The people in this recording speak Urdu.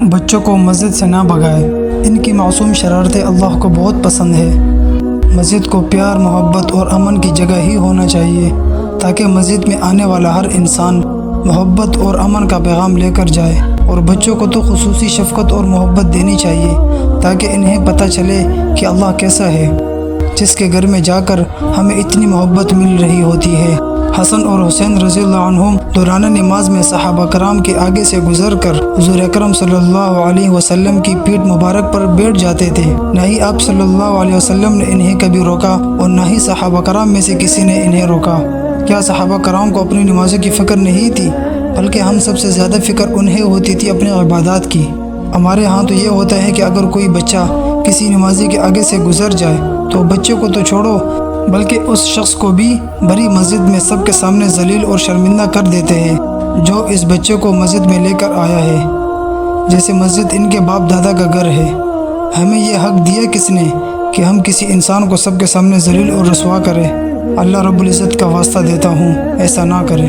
بچوں کو مسجد سے نہ بھگائے، ان کی معصوم شرارتیں اللہ کو بہت پسند ہے۔ مسجد کو پیار، محبت اور امن کی جگہ ہی ہونا چاہیے تاکہ مسجد میں آنے والا ہر انسان محبت اور امن کا پیغام لے کر جائے، اور بچوں کو تو خصوصی شفقت اور محبت دینی چاہیے تاکہ انہیں پتہ چلے کہ اللہ کیسا ہے، جس کے گھر میں جا کر ہمیں اتنی محبت مل رہی ہوتی ہے۔ حسن اور حسین رضی اللہ عنہم دوران نماز میں صحابہ کرام کے آگے سے گزر کر حضور اکرم صلی اللہ علیہ وسلم کی پیٹھ مبارک پر بیٹھ جاتے تھے۔ نہ ہی آپ صلی اللہ علیہ وسلم نے انہیں کبھی روکا اور نہ ہی صحابہ کرام میں سے کسی نے انہیں روکا۔ کیا صحابہ کرام کو اپنی نمازوں کی فکر نہیں تھی؟ بلکہ ہم سب سے زیادہ فکر انہیں ہوتی تھی اپنی عبادات کی۔ ہمارے ہاں تو یہ ہوتا ہے کہ اگر کوئی بچہ کسی نمازی کے آگے سے گزر جائے تو بچے کو تو چھوڑو بلکہ اس شخص کو بھی بھری مسجد میں سب کے سامنے ذلیل اور شرمندہ کر دیتے ہیں جو اس بچے کو مسجد میں لے کر آیا ہے، جیسے مسجد ان کے باپ دادا کا گھر ہے۔ ہمیں یہ حق دیا کس نے کہ ہم کسی انسان کو سب کے سامنے ذلیل اور رسوا کریں؟ اللہ رب العزت کا واسطہ دیتا ہوں ایسا نہ کریں۔